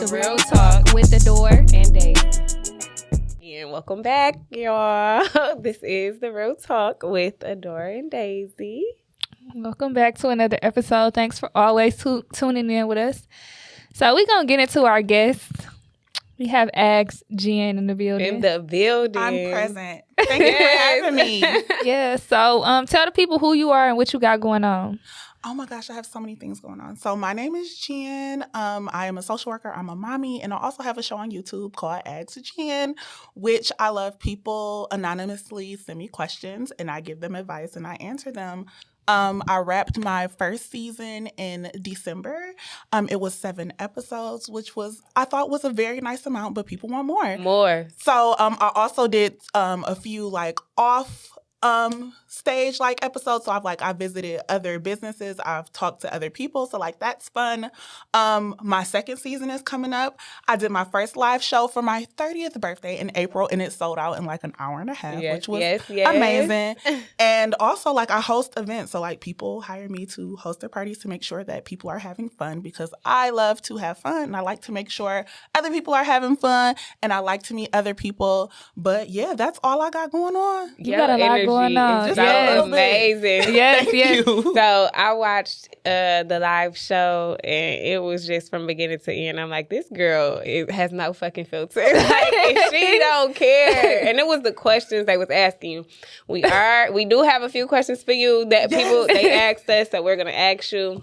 The Real Talk with Adore and Daisy. And welcome back, y'all. This is The Real Talk with Adore and Daisy. Welcome back to another episode. Thanks for always tuning in with us. So we're going to get into our guests. We have Ask Jenn in the building. I'm present. Thank you for having me. Yeah, so tell the people who you are and what you got going on. Oh my gosh, I have so many things going on. So my name is Jenn. I am a social worker. I'm a mommy. And I also have a show on YouTube called Ask Jenn, which I love people anonymously send me questions and I give them advice and I answer them. I wrapped my first season in December. It was 7 episodes, which I thought was a very nice amount, but people want more. So I also did a few off stage episodes. So I visited other businesses. I've talked to other people. So that's fun. My second season is coming up. I did my first live show for my 30th birthday in April and it sold out in an hour and a half, which was amazing. And also I host events. So people hire me to host their parties to make sure that people are having fun because I love to have fun and I like to make sure other people are having fun and I like to meet other people. But yeah, that's all I got going on. You got a lot going on. It's so amazing. Yes. So I watched the live show and it was just from beginning to end. I'm like, this girl has no fucking filter. She don't care. And it was the questions they was asking you. We do have a few questions for you that people they asked us that we're gonna ask you.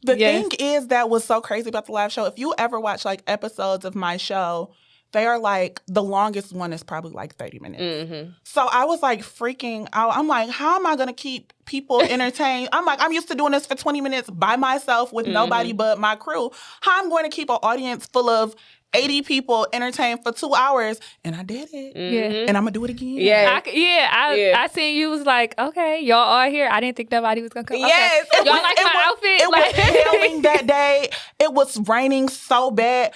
The thing is that was so crazy about the live show. If you ever watch episodes of my show, they are the longest one is probably 30 minutes. Mm-hmm. So I was freaking out. I'm how am I going to keep people entertained? I'm used to doing this for 20 minutes by myself with nobody but my crew. How I'm going to keep an audience full of 80 people entertained for 2 hours, and I did it. Yeah. And I'm going to do it again. I seen you was okay, y'all are here. I didn't think nobody was going to come. Yes. Okay. Y'all like my outfit? It was hailing that day. It was raining so bad.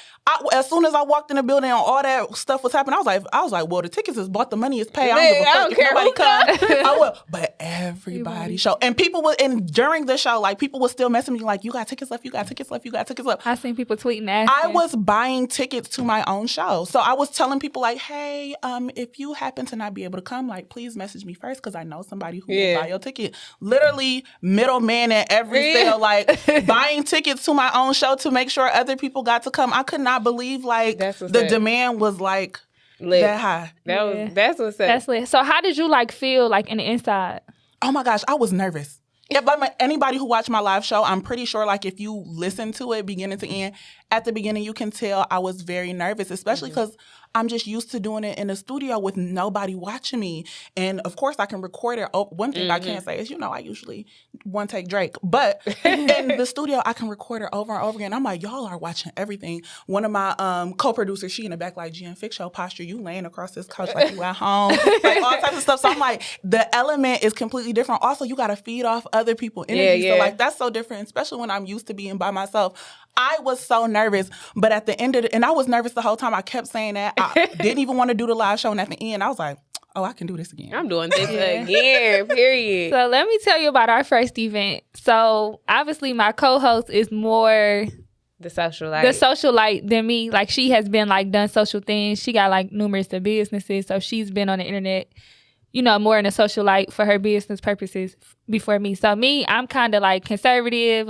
As soon as I walked in the building and all that stuff was happening, I was like, well, the tickets is bought, the money is paid. I don't give a fuck if nobody come. I will. But everybody showed. And people during the show, people were still messaging me you got tickets left, you got tickets left, you got tickets left. I seen people tweeting asking. I was buying tickets to my own show. So I was telling people hey, if you happen to not be able to come, please message me first because I know somebody who will buy your ticket. Literally middleman at every sale, buying tickets to my own show to make sure other people got to come. I could not believe the demand was lit. That high. That's what's up. That's lit. So how did you feel in the inside? Oh my gosh, I was nervous. If anybody who watched my live show, I'm pretty sure if you listen to it beginning to end, at the beginning you can tell I was very nervous, especially because I'm just used to doing it in the studio with nobody watching me. And of course I can record it. One thing I can't say is, I usually one take Drake. But in the studio I can record it over and over again. I'm y'all are watching everything. One of my co-producers, she in the back Jenn, fix your posture. You laying across this couch you at home. All types of stuff. So I'm the element is completely different. Also, you got to feed off other people's energy. So that's so different, especially when I'm used to being by myself. I was so nervous, but at the end of and I was nervous the whole time. I kept saying that. I didn't even want to do the live show, and at the end, I was oh, I can do this again. I'm doing this again, period. So let me tell you about our first event. So obviously my co-host is more the socialite than me. She has been done social things. She got numerous businesses, so she's been on the internet, more in a socialite for her business purposes before me. So me, I'm kind of conservative,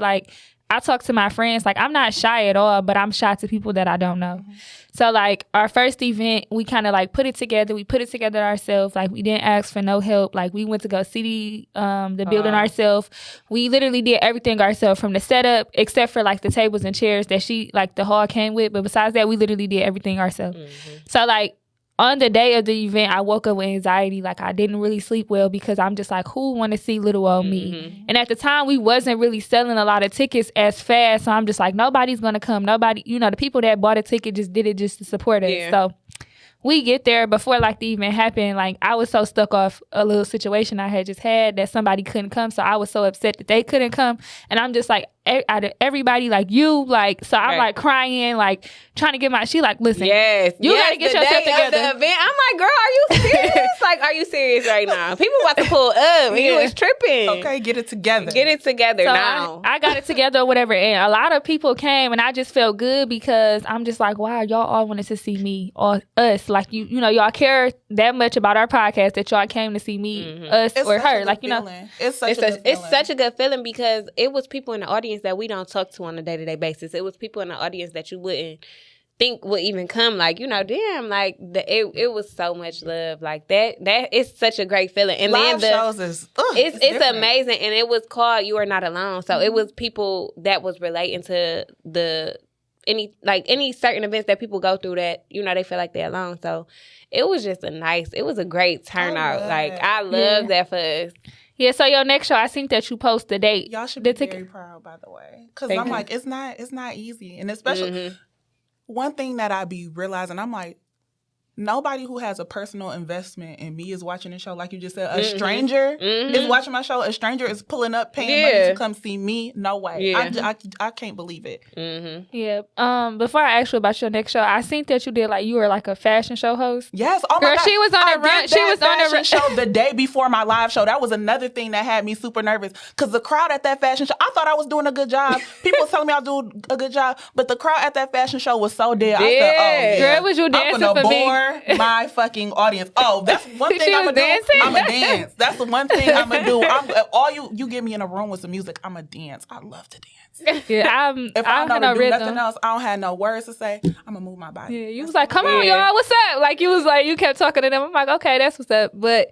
I talk to my friends. I'm not shy at all, but I'm shy to people that I don't know. Mm-hmm. So, our first event, we kind of, put it together. We put it together ourselves. We didn't ask for no help. We went to go see the building ourselves. We literally did everything ourselves from the setup, except for, the tables and chairs that the hall came with. But besides that, we literally did everything ourselves. Mm-hmm. So, on the day of the event, I woke up with anxiety. I didn't really sleep well because I'm just who want to see little old me? Mm-hmm. And at the time, we wasn't really selling a lot of tickets as fast. So I'm just nobody's going to come. Nobody, the people that bought a ticket just did it just to support us. Yeah. So we get there before the event happened. I was so stuck off a little situation I had just had that somebody couldn't come. So I was so upset that they couldn't come. And I'm just out of everybody, like you, like, so I'm like crying, like trying to get my, she like, listen, you gotta get yourself together. The event, I'm like, girl, are you serious? Like, are you serious right now? People about to pull up and you was tripping. Okay, get it together. Get it together so now. I got it together or whatever, and a lot of people came, and I just felt good because I'm just like, wow, y'all all wanted to see me or us, like you know, y'all care that much about our podcast that y'all came to see me, us, it's or her, like feeling. You know, it's such a good feeling because it was people in the audience that we don't talk to on a day-to-day basis. It was people in the audience that you wouldn't think would even come, like, you know, damn, like it was so much love, like that is such a great feeling. And live then shows is it's amazing, and it was called You Are Not Alone, so it was people that was relating to any certain events that people go through that, you know, they feel like they're alone. So it was just it was a great turnout. I love that for us. Yeah, so your next show, I think that you post the date. Y'all should be very proud, by the way, because I'm like, it's not easy, and especially one thing that I be realizing, I'm like, nobody who has a personal investment in me is watching the show. Like you just said, a stranger is watching my show. A stranger is pulling up, paying money to come see me. No way. Yeah. I can't believe it. Yeah. Before I ask you about your next show, I think that you were like a fashion show host. Yes. Oh my God. She was on a run. She was on a show the day before my live show. That was another thing that had me super nervous because the crowd at that fashion show, I thought I was doing a good job. People was telling me I was doing a good job, but the crowd at that fashion show was so dead. I said, oh yeah. Girl, was you dancing I'm gonna for bore my fucking audience. Oh, that's one thing I'm gonna do. I'm gonna dance. That's the one thing I'm gonna do. You get me in a room with some music, I'm gonna dance. I love to dance. Yeah, if I don't know to do nothing else, I don't have no words to say, I'm gonna move my body. Yeah, you was like, come on, y'all, what's up? Like, you was like, you kept talking to them. I'm like, okay, that's what's up. But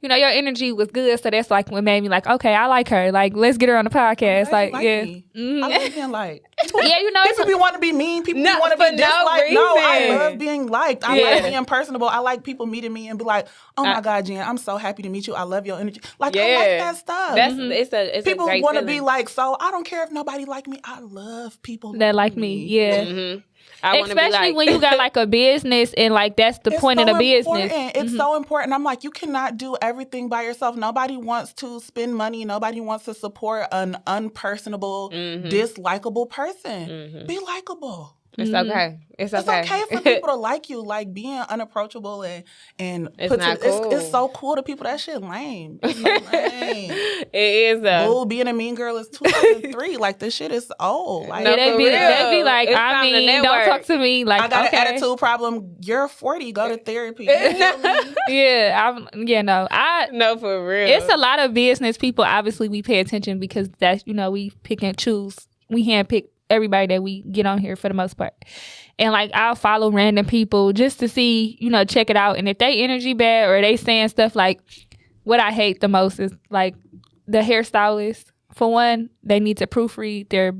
you know, your energy was good, so that's like what made me like, okay, I like her. Like, let's get her on the podcast. Like yeah, I love being liked. Yeah, you know, people want to be mean. People want to be disliked. No, I love being liked. I like being personable. I like people meeting me and be like, oh my God, Jen, I'm so happy to meet you. I love your energy. Like, I like that stuff. It's people a want to be like, so I don't care if nobody like me. I love people that like me. Yeah. Especially when you got like a business and like that's the point of the business. It's so important. I'm like, you cannot do everything by yourself. Nobody wants to spend money. Nobody wants to support an unpersonable, dislikable person. Be likable. It's okay. It's okay for people to like you. Like being unapproachable and it's so cool to people. That shit lame. It's so lame. It is though. Being a mean girl is 2003. Like this shit is old. Like they be like, I mean, don't talk to me. Like I got an attitude problem. You're 40. Go to therapy. Yeah, no, for real. It's a lot of business people. Obviously, we pay attention because that's, you know, we pick and choose. We handpick everybody that we get on here for the most part. And like, I'll follow random people just to see, you know, check it out. And if they energy bad or they saying stuff like, what I hate the most is like the hairstylist. For one, they need to proofread their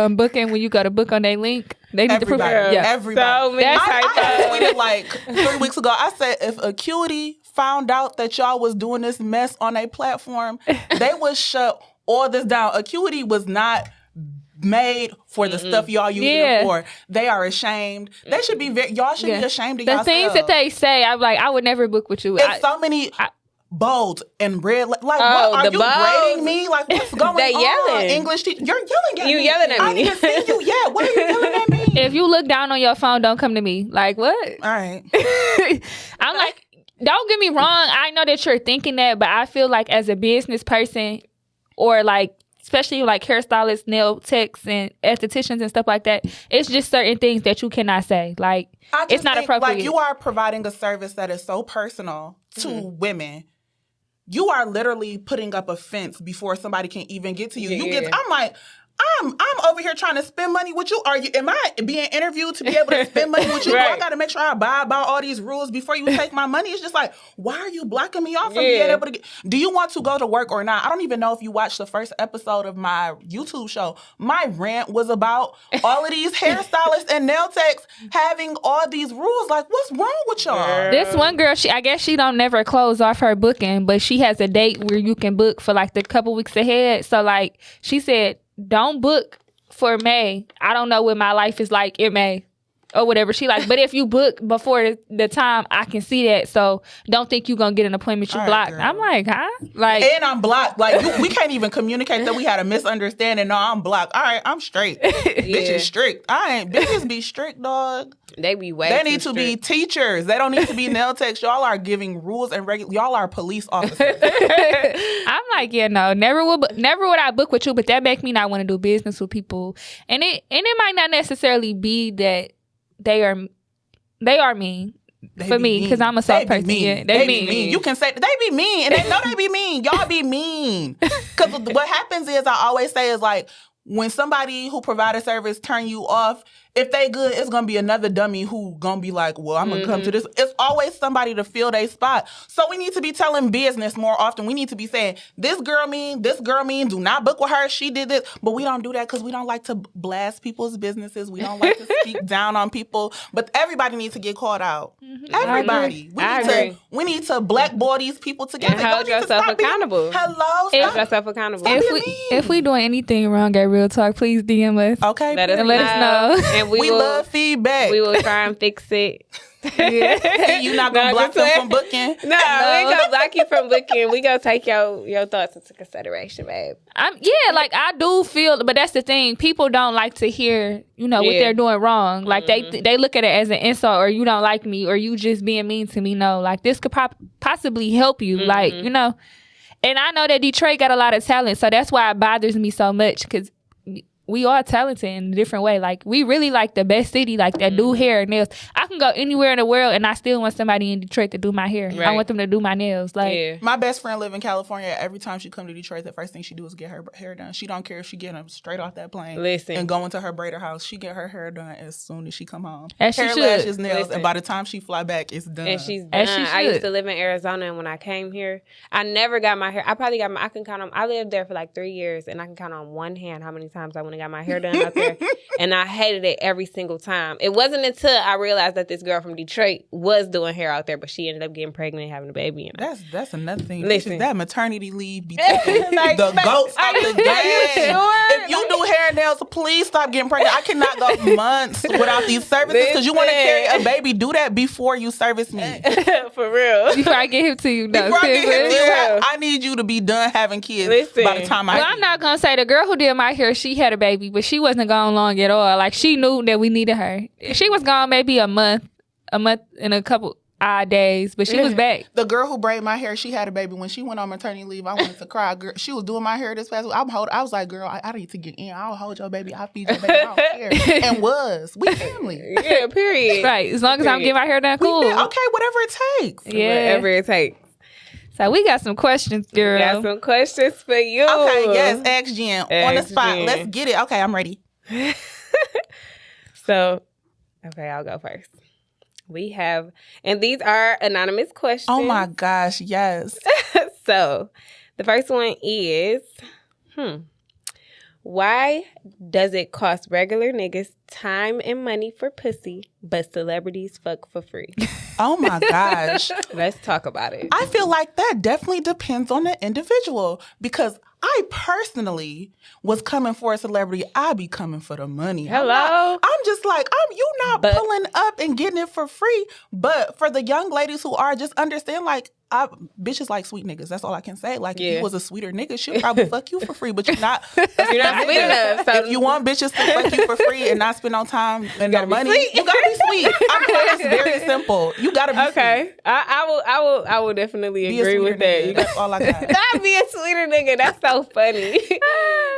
booking. When you go to book on their link, they need to proofread. Yeah, everybody. So many I tweeted like 3 weeks ago. I said, if Acuity found out that y'all was doing this mess on a platform, they would shut all this down. Acuity was not made for the stuff y'all using it for. They are ashamed. They should be y'all should be ashamed of yourselves. The things that they say, I'm like, I would never book with you. It's so many bold and red. Like, what are you grading me? Like, what's going they yelling. On? English teacher, you're yelling at me. You yelling at me. I didn't see you yet. What are you yelling at me? If you look down on your phone, don't come to me. Like, what? All right. I'm like, don't get me wrong. I know that you're thinking that, but I feel like as a business person or like, especially like hairstylists, nail techs, and estheticians and stuff like that, it's just certain things that you cannot say. Like, it's not appropriate. Like, you are providing a service that is so personal to women. You are literally putting up a fence before somebody can even get to you. I'm like, I'm over here trying to spend money with you. Am I being interviewed to be able to spend money with you? Right. I got to make sure I abide by all these rules before you take my money. It's just like, why are you blocking me off from being able to do you want to go to work or not? I don't even know if you watched the first episode of my YouTube show. My rant was about all of these hairstylists and nail techs having all these rules. Like, what's wrong with y'all? This one girl, I guess she don't never close off her booking, but she has a date where you can book for like the couple weeks ahead. So like, she said, don't book for May. I don't know what my life is like in May. or whatever. She like, but if you book before the time, I can see that. So don't think you gonna get an appointment. You blocked. Girl. I'm like, huh? Like, and I'm blocked. Like we can't even communicate that we had a misunderstanding. No, I'm blocked. All right, I'm straight. Bitches strict. I ain't. Bitches be strict, dog. They be way. They need to be teachers. They don't need to be nail techs. Y'all are giving rules and y'all are police officers. I'm like, yeah, no, never would I book with you, but that make me not want to do business with people. And it might not necessarily be that they are mean. For me, because I'm a soft person. Yeah, they mean. You can say they be mean, and they know they be mean. Y'all be mean. Because what happens is, I always say is like, when somebody who provide a service turn you off, if they good, it's gonna be another dummy who gonna be like, well, I'm gonna come to this. It's always somebody to fill their spot. So we need to be telling business more often. We need to be saying, this girl mean, do not book with her. She did this. But we don't do that because we don't like to blast people's businesses. We don't like to speak down on people. But everybody needs to get called out. Everybody. We need to blackball these people together. And hold yourself accountable. Hold yourself accountable. If we doing anything wrong at Real Talk, please DM us. Okay. Let us know. And we love feedback. We will try and fix it. You're not gonna block them from booking? No, we ain't gonna block you from booking. We gonna take your thoughts into consideration, babe. I do feel, but that's the thing. People don't like to hear, what they're doing wrong. Like they look at it as an insult, or you don't like me, or you just being mean to me. No, like this could possibly help you. Like, And I know that Detroit got a lot of talent, so that's why it bothers me so much, because we are talented in a different way. Like, we really like the best city, like that do hair and nails. I can go anywhere in the world and I still want somebody in Detroit to do my hair. Right. I want them to do my nails. Like, my best friend live in California. Every time she come to Detroit, the first thing she do is get her hair done. She don't care if she get them straight off that plane. And go into her braider house. She get her hair done as soon as she come home. As hair, she lashes, nails, and by the time she fly back, it's done. And she's done. I used to live in Arizona, and when I came here, I never got my hair. I can count on. I lived there for like 3 years, and I can count on one hand how many times I went and got my hair done out there. And I hated it every single time. It wasn't until I realized that this girl from Detroit was doing hair out there, but she ended up getting pregnant and having a baby. That's another thing. Listen, that maternity leave be taking the goats out the game. Sure? If you do hair and nails, please stop getting pregnant. I cannot go months without these services, because you want to carry a baby. Do that before you service me. For real. Before I get him to you. Before I get him to you, I need you to be done having kids by the time I'm not going to say the girl who did my hair, she had a baby, but she wasn't gone long at all. Like, she knew that we needed her. She was gone maybe a month and a couple odd days, but she was back. The girl who braided my hair, she had a baby. When she went on maternity leave, I wanted to cry. Girl, she was doing my hair this past week. I was like, girl, I need to get in. I'll hold your baby. I'll feed your baby. I don't care. And we family. Yeah, period. Right. As long as I'm getting my hair done, cool. Okay, whatever it takes. Yeah. Whatever it takes. So we got some questions, girl. We got some questions for you. Okay, yes, ask Jen. On the spot. Jen. Let's get it. Okay, I'm ready. So, okay, I'll go first. We have, and these are anonymous questions. Oh my gosh, yes. So, the first one is, why does it cost regular niggas time and money for pussy, but celebrities fuck for free? Oh my gosh. Let's talk about it. I feel like that definitely depends on the individual, because I personally was coming for a celebrity. I be coming for the money. Hello? I'm just like, you not pulling up and getting it for free. But for the young ladies who are, just understand, like, bitches like sweet niggas. That's all I can say. Like, if you was a sweeter nigga, she'll probably fuck you for free, but you're not. You're not sweet enough. So if you want bitches to fuck you for free and not spend no time and no money, you gotta be sweet. It's very simple. You gotta be sweet. I will definitely agree with that. That's all I got. Not be a sweeter nigga. That's so funny.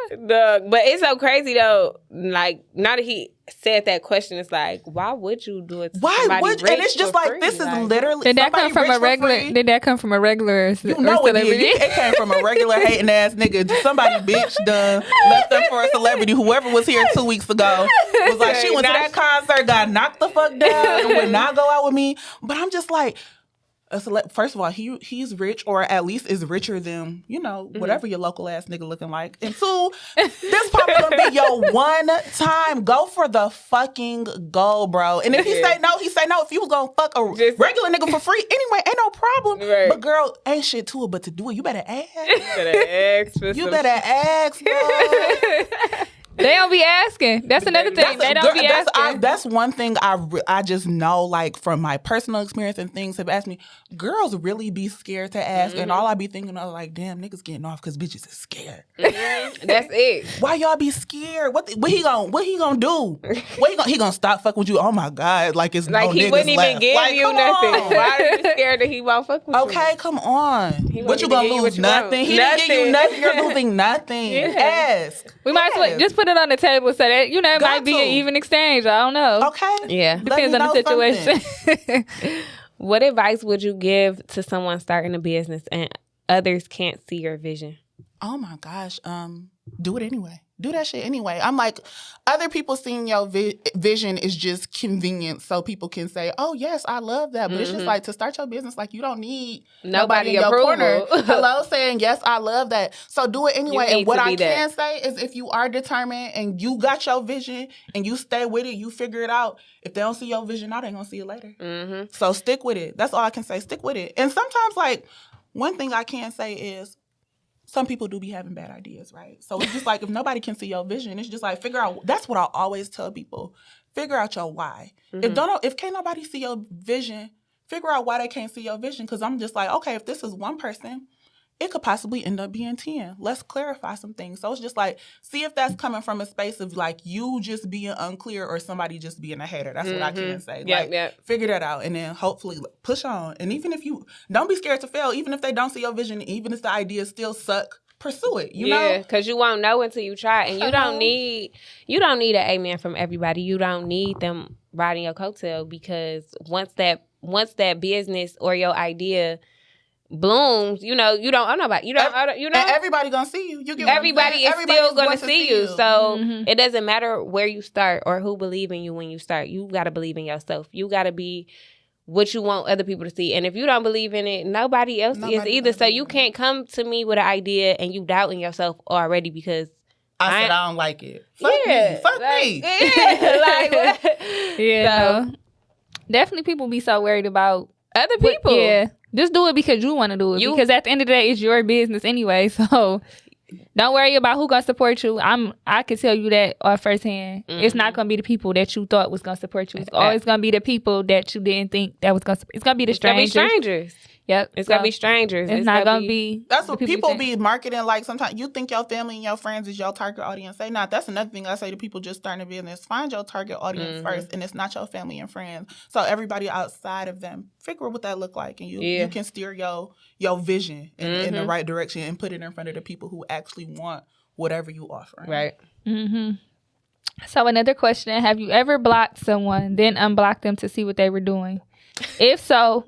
But it's so crazy though. Like, now that he said that question, it's like, why would you do it to somebody rich? And it's just like, this is literally. Did that come from a regular? Did that come from a regular? You know it did. It came from a regular hating ass nigga. Somebody bitch done left them for a celebrity. Whoever was here 2 weeks ago was like, she went to that concert, got knocked the fuck down, and would not go out with me. But I'm just like, first of all, he's rich, or at least is richer than, whatever your local ass nigga looking like. And two, this probably gonna be your one time. Go for the fucking goal, bro. And if he say no, he say no. If you was gonna fuck a regular nigga for free anyway, ain't no problem. Right. But girl, ain't shit to it but to do it. You better ask. You better ask, bro. They don't be asking. That's another thing. They don't be asking. that's one thing I just know, like, from my personal experience and things have asked me, girls really be scared to ask. And all I be thinking of, like, damn, niggas getting off because bitches is scared. That's it. Why y'all be scared? What he gonna do? He gonna stop fucking with you? Oh my God. Like, it's like no he niggas wouldn't even left. give like, you nothing. Why are you scared that he won't fuck with you? Okay, come on. What you wouldn't gonna give you lose? what you Nothing. want. He didn't give you Nothing. nothing. You're losing nothing. Ask. We might as well just put it on the table so that, you know, it might be an even exchange. I don't know. Okay. Yeah. Depends on the situation. What advice would you give to someone starting a business and others can't see your vision? Oh my gosh. Do it anyway. Do that shit anyway. I'm like, other people seeing your vision is just convenient so people can say, oh, yes, I love that. But it's just like, to start your business, like, you don't need nobody in your corner. Hello, saying, yes, I love that. So do it anyway. And what I can say is, if you are determined and you got your vision and you stay with it, you figure it out. If they don't see your vision now, they're going to see it later. So stick with it. That's all I can say. Stick with it. And sometimes, like, one thing I can say is, some people do be having bad ideas, right? So it's just like, if nobody can see your vision, it's just like, figure out, that's what I always tell people. Figure out your why. If can't nobody see your vision, figure out why they can't see your vision. Because I'm just like, okay, if this is one person, it could possibly end up being 10. Let's clarify some things. So it's just like, see if that's coming from a space of like you just being unclear or somebody just being a hater. That's what I can say. Figure that out and then hopefully push on. And even if you don't be scared to fail, even if they don't see your vision, even if the ideas still suck, pursue it. You know, because you won't know until you try. And you don't need an amen from everybody. You don't need them riding your coattail, because once that business or your idea blooms, you don't owe nobody. And everybody gonna see you. Everybody is still gonna see you. So it doesn't matter where you start or who believe in you when you start. You gotta believe in yourself. You gotta be what you want other people to see. And if you don't believe in it, nobody else is either. So you can't come to me with an idea and you doubting yourself already because I said I don't like it. Fuck me. No. Definitely people be so worried about other people. Just do it because you want to do it. Because at the end of the day, it's your business anyway. So don't worry about who gonna support you. I can tell you that firsthand. It's not gonna be the people that you thought was gonna support you. It's always gonna be the people that you didn't think that was gonna support. It's gonna be the strangers. It's gonna be strangers. Yep. It's gonna be strangers. It's not gonna be. That's what people be marketing. Like, sometimes you think your family and your friends is your target audience. Say not. That's another thing I say to people just starting a business. Find your target audience first, and it's not your family and friends. So everybody outside of them, figure out what that look like, and you can steer your vision in the right direction and put it in front of the people who actually want whatever you offering. Right. So another question: have you ever blocked someone, then unblocked them to see what they were doing? If so.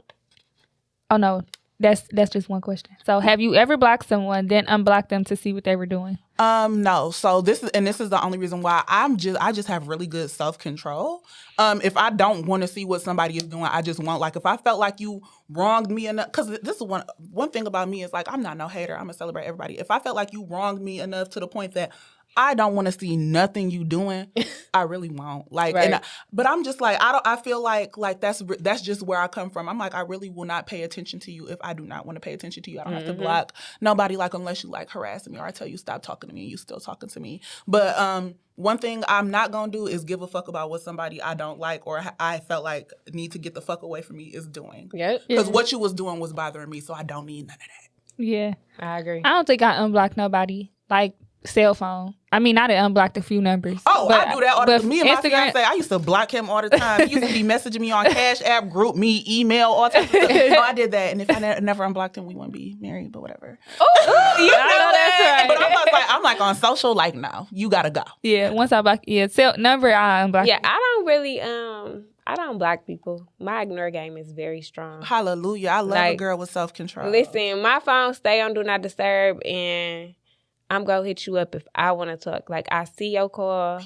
Oh no, that's just one question. So, have you ever blocked someone, then unblocked them to see what they were doing? No. So this is the only reason why I just have really good self-control. If I don't want to see what somebody is doing, I just want, like, if I felt like you wronged me enough, because this is one thing about me is, like, I'm not no hater. I'm gonna celebrate everybody. If I felt like you wronged me enough to the point that I don't want to see nothing you doing, I really won't. Like, right. But I'm just like, I feel like that's just where I come from. I'm like, I really will not pay attention to you if I do not want to pay attention to you. I don't have to block nobody, like, unless you like harassing me or I tell you stop talking to me and you still talking to me. But one thing I'm not gonna do is give a fuck about what somebody I don't like or I felt like need to get the fuck away from me is doing. Yeah. Because what you was doing was bothering me, so I don't need none of that. Yeah, I agree. I don't think I unblocked nobody. Like, cell phone. I mean, I done unblocked a few numbers. Oh, I do that all the time. Me and my fiance, I used to block him all the time. He used to be messaging me on Cash App, Group Me, email, all types of stuff. No, I did that. And if I never unblocked him, we wouldn't be married, but whatever. Oh, you know that. But I'm like on social, like, no, you gotta go. Yeah, once I block, cell number, I unblock. Yeah, I don't really, I don't block people. My ignore game is very strong. Hallelujah. I love a girl with self-control. Listen, my phone stay on Do Not Disturb, and I'm going to hit you up if I want to talk. Like, I see your call.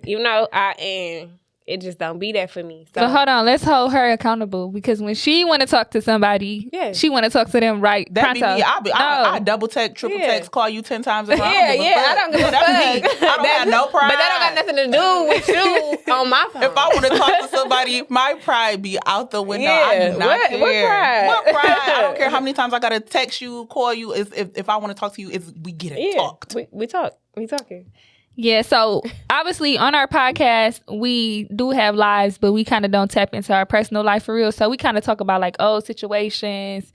You know, I am. It just don't be that for me. So hold on. Let's hold her accountable, because when she want to talk to somebody, she want to talk to them right. That be me. I double text, triple text, call you 10 times a month. I don't give a fuck. I don't have no pride. But that don't got nothing to do with you on my phone. If I want to talk to somebody, my pride be out the window. I do not care. What pride? I don't care how many times I got to text you, call you. If I want to talk to you, we get it talked. We talk. We talking. Yeah, so obviously on our podcast, we do have lives, but we kind of don't tap into our personal life for real. So we kind of talk about like old situations,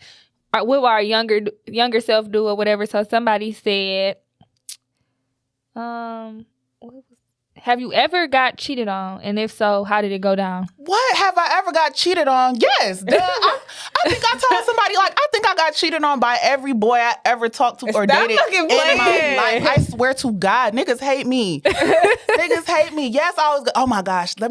what will our younger self do or whatever. So somebody said, have you ever got cheated on? And if so, how did it go down? What? Have I ever got cheated on? Yes. Duh. I think I told somebody, like, I think I got cheated on by every boy I ever talked to or dated in my life. I swear to God, niggas hate me. Niggas hate me. Yes, I was, oh my gosh, oh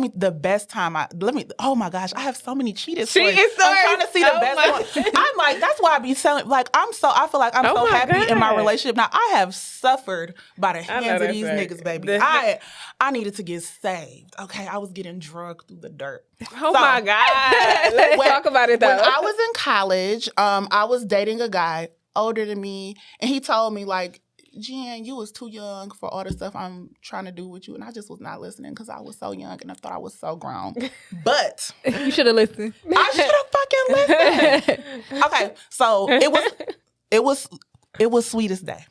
my gosh, I have so many cheated stories. I'm trying to see the best one. I'm like, that's why I be telling, like, I feel like I'm so happy in my relationship. Now, I have suffered by the hands of these niggas, baby. I needed to get saved. Okay, I was getting drugged through the dirt. Oh my God. Let's talk about it though. When I was in college, I was dating a guy older than me, and he told me, like, Jen, you was too young for all the stuff I'm trying to do with you. And I just was not listening because I was so young and I thought I was so grown. But you should have listened. I should have fucking listened. Okay, so it was Sweetest Day.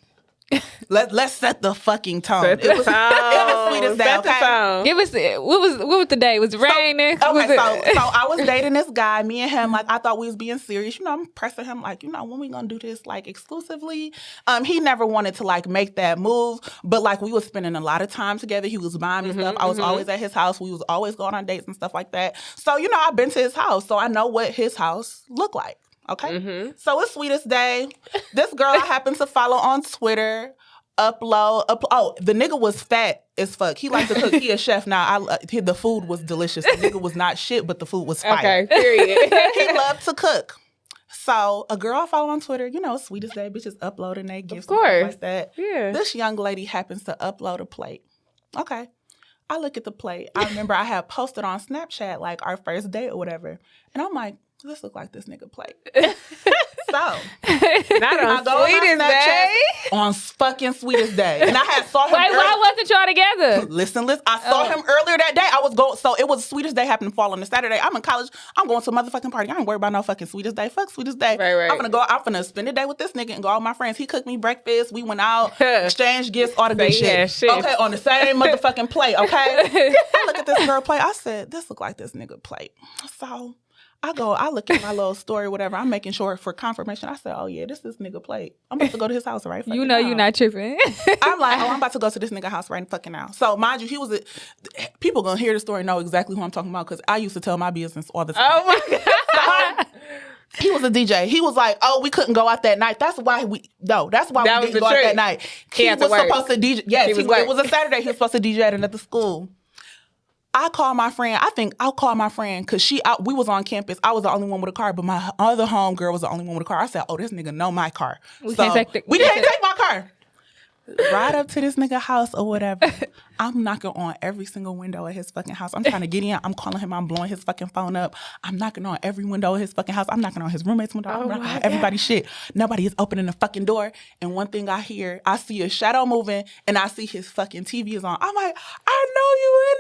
Let's set the fucking tone. It was Sweetest Day. Okay, give us what was the day? Was it raining? So I was dating this guy. Me and him, like, I thought we was being serious. You know, I'm pressing him, like, you know, when we gonna do this, like, exclusively? He never wanted to, like, make that move, but, like, we was spending a lot of time together. He was buying me stuff. I was always at his house. We was always going on dates and stuff like that. So, you know, I've been to his house, so I know what his house looked like. Okay, so it's Sweetest Day. This girl I happen to follow on Twitter. Oh, the nigga was fat as fuck. He liked to cook. He a chef now. The food was delicious. The nigga was not shit, but the food was fire. Okay, period. He loved to cook. So a girl I follow on Twitter, you know, Sweetest Day, bitches uploading their gifts and stuff like that. Yeah. This young lady happens to upload a plate. Okay. I look at the plate. I remember I had posted on Snapchat, like, our first date or whatever. And I'm like, this look like this nigga plate. So, not on Sweetest Day. On fucking Sweetest Day. And I had saw him. Wait, why wasn't y'all together? Listen. I saw him earlier that day. So it was Sweetest Day happened to fall on a Saturday. I'm in college. I'm going to a motherfucking party. I ain't worried about no fucking Sweetest Day. Fuck Sweetest Day. Right. I'm gonna spend the day with this nigga and go out with my friends. He cooked me breakfast. We went out, exchanged gifts, all the good shit. Okay, on the same motherfucking plate, okay? I look at this girl plate. I said, this look like this nigga plate. So I look at my little story, whatever. I'm making sure for confirmation. I said, oh, yeah, this nigga plate. I'm about to go to his house right You know you're not tripping. I'm like, I'm about to go to this nigga house right fucking now. So, mind you, people gonna hear the story and know exactly who I'm talking about because I used to tell my business all the time. Oh, my God. He was a DJ. He was like, oh, we couldn't go out that night. That's why we didn't go out that night. He was supposed to DJ. Yes, it was a Saturday. He was supposed to DJ at another school. I called my friend. I think I'll call my friend because we was on campus. I was the only one with a car, but my other homegirl was the only one with a car. I said, oh, this nigga know my car. We can't take my car. Ride up to this nigga house or whatever. I'm knocking on every single window at his fucking house. I'm trying to get in. I'm calling him. I'm blowing his fucking phone up. I'm knocking on every window of his fucking house. I'm knocking on his roommate's window. I'm knocking on everybody's shit. Nobody is opening the fucking door. And one thing I hear, I see a shadow moving and I see his fucking TV is on. I'm like, I know you in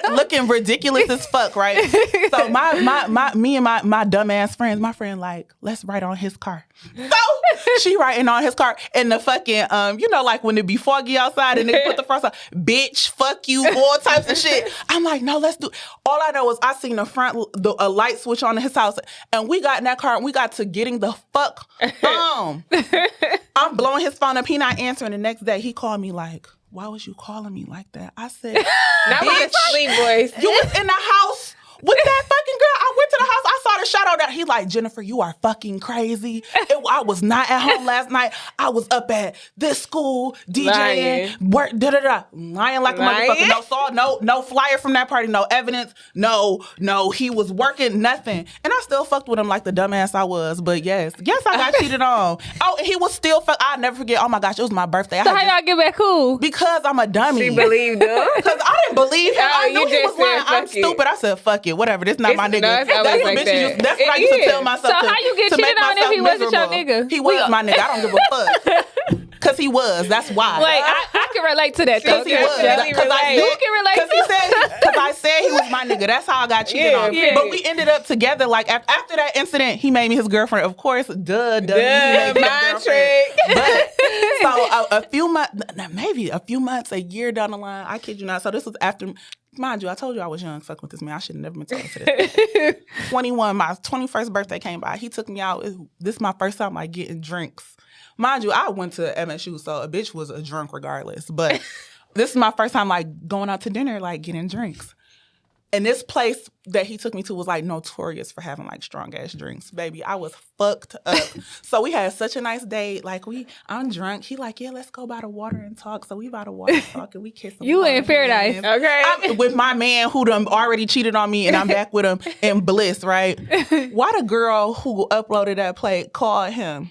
there. Looking ridiculous as fuck, right? So me and my dumb ass friends, my friend like, let's write on his car. So she writing on his car and the fucking you know, like when it be foggy outside and they put the front side, bitch, fuck you, all types of shit. I'm like, no, let's do. All I know is I seen a light switch on in his house, and we got in that car and we got to getting the fuck home. I'm blowing his phone up. He not answering. The next day he called me like, why was you calling me like that? I said, not with the sleep voice. You was in the house with that fucking girl. I went to the house. I saw the shadow that he like, Jennifer, you are fucking crazy. I was not at home last night. I was up at this school, DJing, work, lying like a motherfucker. No saw, no flyer from that party, no evidence, no, he was working, nothing. And I still fucked with him like the dumbass I was. But yes, I got cheated on. Oh, and he was still I'll never forget. Oh my gosh, it was my birthday. So how y'all get back cool? Because I'm a dummy. She believed him. Because I didn't believe him. I knew he was lying. I'm stupid. I said, fuck it. Whatever, this not my nigga. That's what I used to tell myself. So how you get cheated on if he wasn't your nigga? He was my nigga. I don't give a fuck. Because he was. That's why. Wait, I can relate to that. Because he was. You can relate to that. Because I said he was my nigga. That's how I got cheated on. Yeah. But we ended up together. Like, after that incident, he made me his girlfriend. Of course, duh. He made me his girlfriend. But So a few months, a year down the line, I kid you not. So this was after, mind you, I told you I was young, fucking with this man. I should have never been talking to this. 21, my 21st birthday came by. He took me out. This is my first time like getting drinks. Mind you, I went to MSU, so a bitch was a drunk regardless. But this is my first time like going out to dinner, like getting drinks. And this place that he took me to was like notorious for having like strong ass drinks. Baby, I was fucked up. So we had such a nice date. Like I'm drunk. He like, yeah, let's go by the water and talk. So we by the water and talk and we kiss him. You in paradise. Okay. I'm with my man who done already cheated on me and I'm back with him in bliss, right? Why the girl who uploaded that plate called him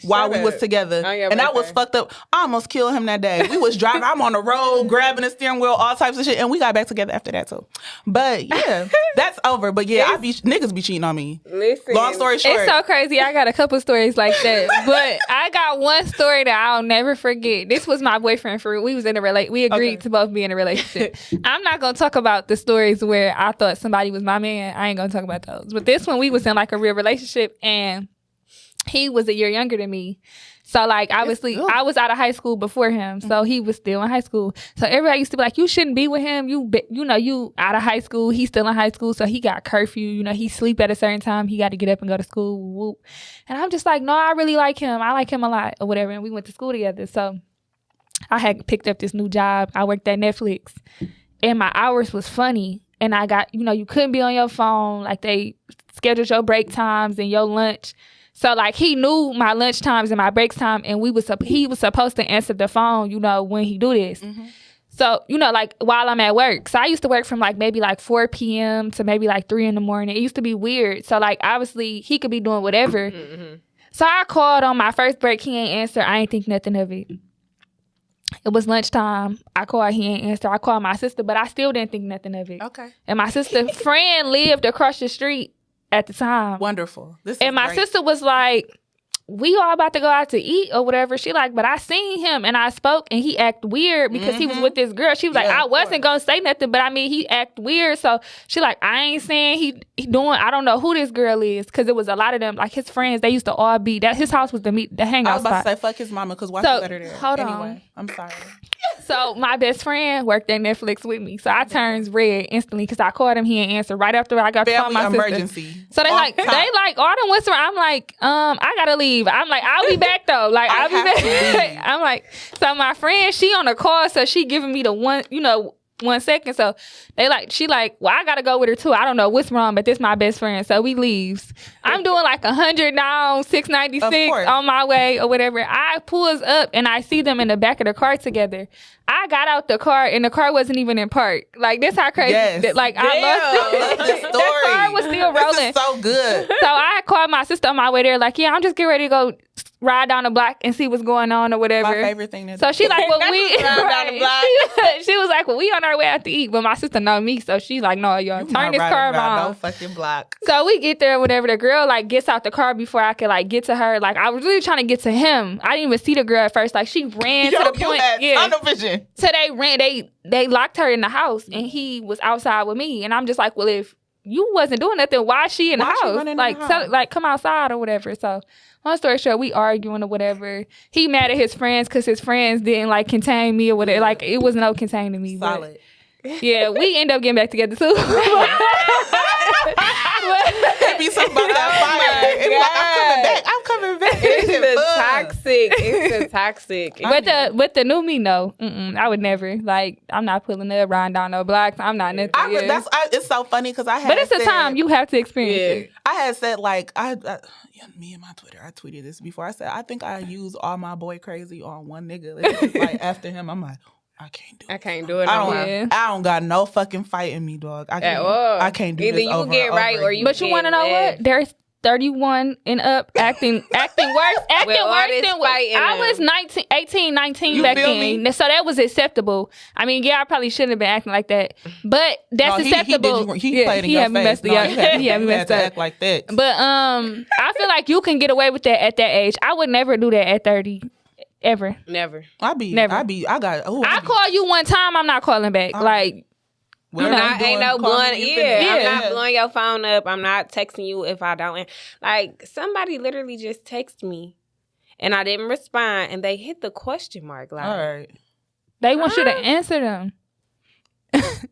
while we was together. And I was fucked up. I almost killed him that day. We was driving. I'm on the road, grabbing the steering wheel, all types of shit. And we got back together after that too. But yeah, that's over. But yeah, niggas be cheating on me. Listen. Long story short. It's so crazy. I got a couple stories like that. But I got one story that I'll never forget. This was my boyfriend we was in a we agreed to both be in a relationship. I'm not gonna talk about the stories where I thought somebody was my man. I ain't gonna talk about those. But this one we was in like a real relationship and he was a year younger than me. So, like, obviously, I was out of high school before him. So, he was still in high school. So, everybody used to be like, you shouldn't be with him. You out of high school. He's still in high school. So, he got curfew. You know, he sleep at a certain time. He got to get up and go to school. Whoop. And I'm just like, no, I really like him. I like him a lot or whatever. And we went to school together. So, I had picked up this new job. I worked at Netflix. And my hours was funny. And I got, you couldn't be on your phone. Like, they scheduled your break times and your lunch. So, like, he knew my lunch times and my breaks time, and he was supposed to answer the phone, when he do this. Mm-hmm. So, like, while I'm at work. So, I used to work from, like, maybe, like, 4 p.m. to maybe, like, 3 in the morning. It used to be weird. So, like, obviously, he could be doing whatever. Mm-hmm. So, I called on my first break. He ain't answer. I ain't think nothing of it. It was lunchtime. I called. He ain't answer. I called my sister, but I still didn't think nothing of it. Okay. And my sister's friend lived across the street at the time. Wonderful. And my sister was like, we all about to go out to eat or whatever. She like, but I seen him and I spoke and he act weird because he was with this girl. She was like, I wasn't going to say nothing, but I mean, he act weird. So she like, I ain't saying he doing, I don't know who this girl is. Because it was a lot of them, like his friends, they used to all be, his house was the hangout I was about spot. to say, fuck his mama, because why she let her there? Hold anyway, on. I'm sorry. So my best friend worked at Netflix with me. So I turns red instantly because I called him. He ain't answer. Right after I got to call my emergency. sister. So they like all them whisper. I'm like, I gotta leave. I'm like, I'll be back though. Like I'll be back. I'm like, so my friend, she on the call, so she giving me the 1 second. So she like, well, I gotta go with her too. I don't know what's wrong, but this my best friend. So we leaves. I'm doing like 100 now, 696 on my way or whatever. I pulls up and I see them in the back of the car together. I got out the car and the car wasn't even in park. Like this how crazy. Yes. Like I love this story. The car was still rolling. This is so good. So I called my sister on my way there. Like, yeah, I'm just getting ready to go ride down the block and see what's going on or whatever. My favorite thing. So she like, well, we ride down the block. She was like, well, we on our way out to eat. But my sister know me, so she like, no, y'all turn this car around. No fucking block. So we get there, whatever. The girl like gets out the car before I could like get to her. Like I was really trying to get to him. I didn't even see the girl at first. Like she ran to the point. Tunnel vision. So they ran. They locked her in the house, and he was outside with me. And I'm just like, well, if you wasn't doing nothing, why is she in the house? Like, come outside or whatever. So, long story short, we arguing or whatever. He mad at his friends because his friends didn't like contain me or whatever. Like, it was no containing me. Solid. But, yeah, we end up getting back together too. It'd be something about that fire. It'd be like, I'm coming back. It's the toxic. But the new me, no. I would never. Like, I'm not pulling up, riding down no blocks. I'm not nothing. It's so funny because I had But it's a time you have to experience it. I had said, like, me and my Twitter, I tweeted this before. I said, I think I use all my boy crazy on one nigga. It's like, after him, I'm like, I can't do it. I don't got no fucking fight in me, dog. I can't do Either this. Either you get right or you. But you want to know what? There's 31 and up acting worse than I was 18, 19 back then. Me? So that was acceptable. I mean, yeah, I probably shouldn't have been acting like that, but that's acceptable. He played in your face. He had me messed up. Act like that. But I feel like you can get away with that at that age. I would never do that at 30. Ever. Never. I call you one time, I'm not calling back. Like, ain't no blowing. I'm not blowing your phone up. I'm not texting you if I don't. Like, somebody literally just texted me. and I didn't respond, and they hit the question mark. Like, All right. They want you to answer them.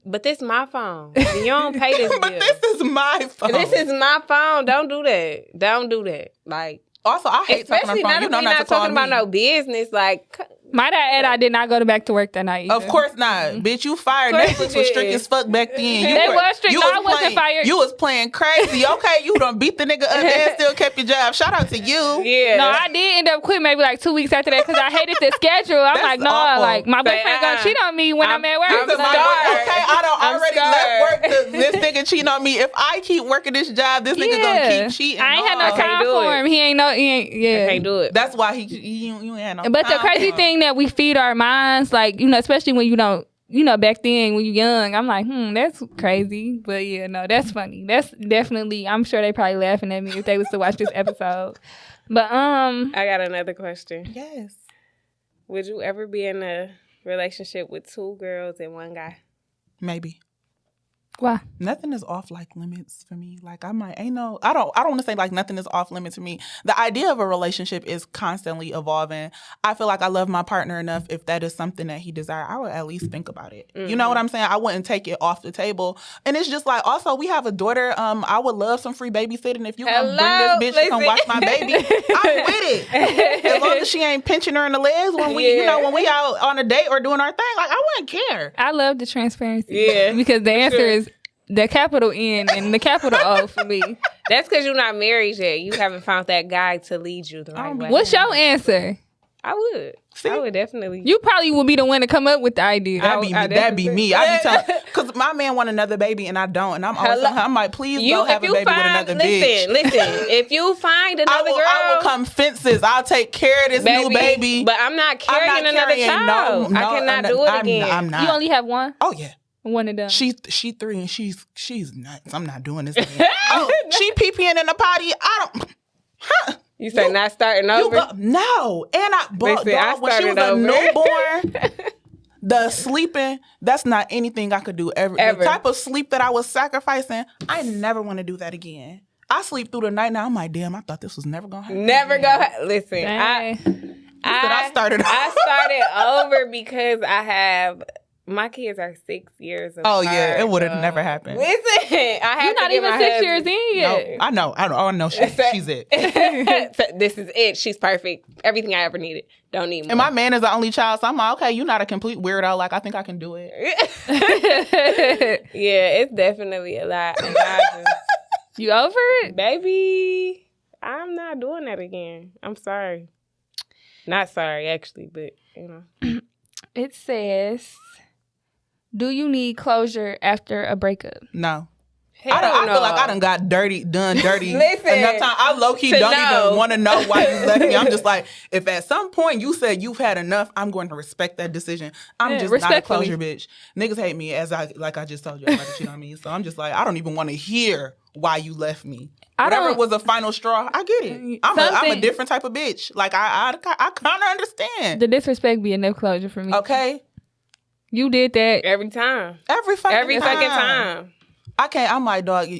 But this my phone. You don't pay this bill. But this is my phone. This is my phone. Don't do that. Don't do that. Like, also, I hate talking on especially the phone. now You that know we not to not call talking me. about no business. Like, My dad, I did not go back to work that night. Of course not. Bitch, you fired. Of course Netflix you was did. strict as fuck back then. They was strict. No, I wasn't playing, fired. You was playing crazy. Okay, you done beat the nigga up and still kept your job. Shout out to you. yeah. No, I did end up quitting maybe like 2 weeks after that because I hated the schedule. I'm That's like, no, awful. like my boyfriend gonna cheat on me when I'm at work. I'm Because Like, scarred. okay, I done I'm already left work. This nigga cheating on me. If I keep working this job, this nigga gonna keep cheating. I ain't had no on. can't time do for it. him. He ain't I yeah. can't do it. That's why you ain't had no But the time crazy for him. thing that we feed our minds, like, you know, especially when you don't, you know, back then when you're young, I'm like, that's crazy. But yeah, no, that's funny. That's definitely, I'm sure they probably laughing at me if they was to watch this episode. But I got another question. Yes. Would you ever be in a relationship with 2 girls and 1 guy? Maybe. why? Nothing is off like limits for me. Like I don't want to say like nothing is off limits for me. The idea of a relationship is constantly evolving. I feel like I love my partner enough. If that is something that he desires, I would at least think about it. Mm-hmm. You know what I'm saying? I wouldn't take it off the table. And it's just like, also we have a daughter. I would love some free babysitting. If you gonna bring this bitch to come watch my baby, I'm with it. As long as she ain't pinching her in the legs when we, when we out on a date or doing our thing, like I wouldn't care. I love the transparency. Yeah, because the answer is the capital N and the capital O for me. That's because you're not married yet. You haven't found that guy to lead you the right way. What's your answer? I would. See? I would definitely. You probably would be the one to come up with the idea. That'd be me. I be telling, because my man want another baby and I don't, and I'm always telling him, I'm like, please go have a baby with another bitch. Listen, if you find another girl, I will come fences. I'll take care of this new baby. But I'm not carrying another child. No, I cannot do it again. I'm not. You only have one? Oh yeah. One and done. She 3 and she's nuts. I'm not doing this again. She pee-peeing in the potty. I don't. Huh. You say not starting over? No. And I bought dog when she was a newborn. The sleeping, that's not anything I could do ever. The type of sleep that I was sacrificing, I never want to do that again. I sleep through the night now. I'm like, damn, I thought this was never gonna happen. Never go. Listen, I started over because I have. My kids are 6 years apart. Oh yeah, it would have never happened. Listen, I have You're not even 6 years in yet. No, I know. She's it. This is it. She's perfect. Everything I ever needed. Don't need more. And my man is the only child, so I'm like, okay, you're not a complete weirdo. Like, I think I can do it. Yeah, it's definitely a lot. And you over it? Baby, I'm not doing that again. I'm sorry. Not sorry, actually, but, you know. It says, do you need closure after a breakup? No. I feel like I done got done dirty. Listen, enough time. I low-key don't even want to know why you left me. I'm just like, if at some point you said you've had enough, I'm going to respect that decision. I'm just not a closure bitch. Niggas hate me like I just told you, like cheat on me. So I'm just like, I don't even want to hear why you left me. Whatever was a final straw, I get it. I'm a different type of bitch. Like I kind of understand. The disrespect be enough closure for me. Okay. You did that every time. Every fucking time. I can't. I'm like, dog.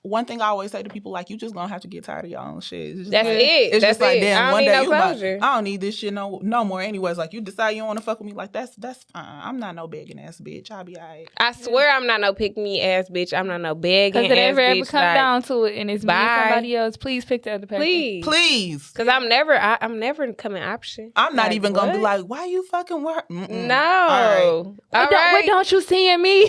One thing I always say to people, like, you just gonna have to get tired of your own shit. It's just That's like, it. It's That's just like, it. damn, I one don't day need you no like, closure. I don't need this shit no more. Anyways, like, you decide you don't want to fuck with me, like that's fine. I'm not no begging ass bitch. I'll be alright. I swear I'm not no pick me ass bitch. I'm not no begging ass bitch. Because if it ever come like, down to it and it's me and somebody else, please pick the other person. Please. Because I'm never coming option. I'm not like, even gonna be like, why you fucking work? No. All right. What don't you see in me?